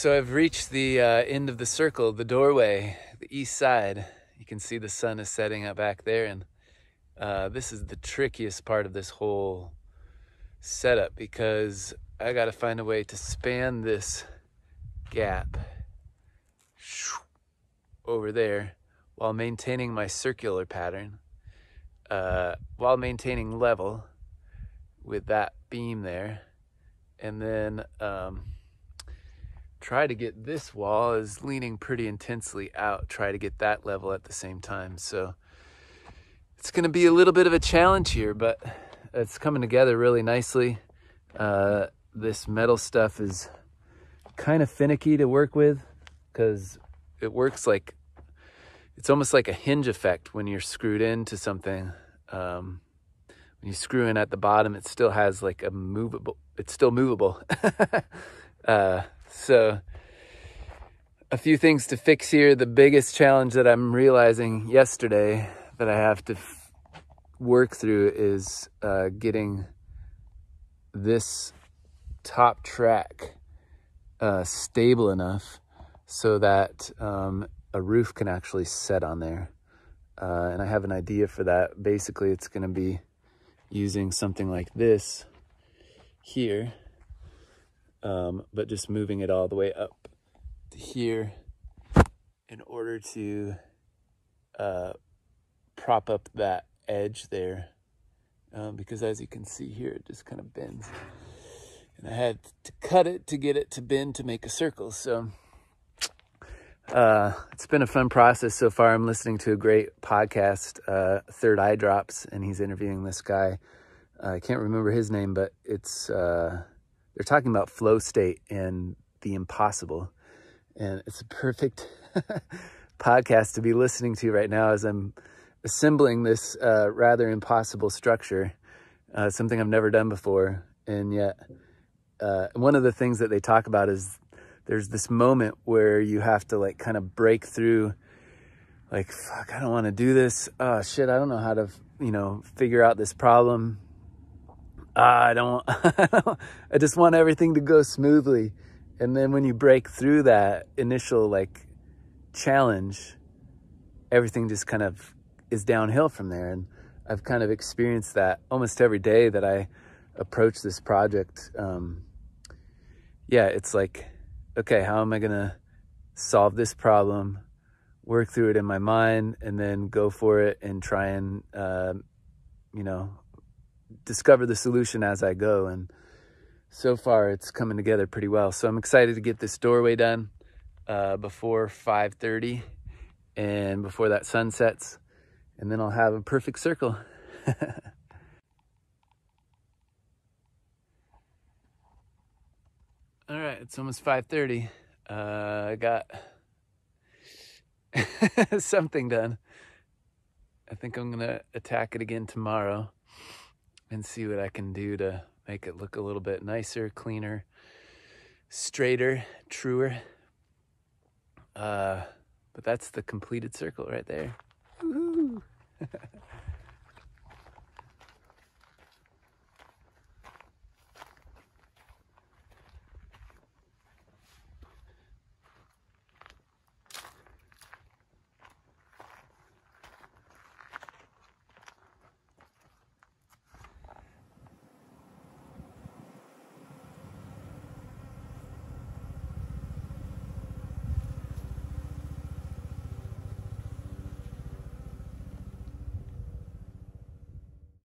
So I've reached the end of the circle, the doorway, the east side. You can see the sun is setting up back there, and this is the trickiest part of this whole setup because I got to find a way to span this gap over there while maintaining my circular pattern, while maintaining level with that beam there, and then try to get this wall is leaning pretty intensely out, try to get that level at the same time. So it's going to be a little bit of a challenge here, but it's coming together really nicely. This metal stuff is kind of finicky to work with because it works like, it's almost like a hinge effect when you're screwed into something. When you screw in at the bottom, it still has like a movable, it's still movable. So a few things to fix here. The biggest challenge that I'm realizing yesterday that I have to work through is getting this top track stable enough so that a roof can actually set on there. And I have an idea for that. Basically, it's going to be using something like this here, but just moving it all the way up to here in order to prop up that edge there, because as you can see here, it just kind of bends, and I had to cut it to get it to bend to make a circle. So it's been a fun process so far. I'm listening to a great podcast, Third Eye Drops, and he's interviewing this guy. I can't remember his name, but it's they're talking about flow state and the impossible, and it's a perfect podcast to be listening to right now as I'm assembling this rather impossible structure, something I've never done before. And yet one of the things that they talk about is there's this moment where you have to like kind of break through, like, fuck, I don't want to do this. Oh shit, I don't know how to, figure out this problem. I just want everything to go smoothly. And then when you break through that initial like challenge, everything just kind of is downhill from there. And I've kind of experienced that almost every day that I approach this project. It's like, okay, how am I going to solve this problem, work through it in my mind, and then go for it and try and, discover the solution as I go. And so far it's coming together pretty well. So I'm excited to get this doorway done before 5:30 and before that sun sets, and then I'll have a perfect circle. All right, it's almost 5:30. I got something done. I think I'm gonna attack it again tomorrow and see what I can do to make it look a little bit nicer, cleaner, straighter, truer. But that's the completed circle right there. Woo-hoo.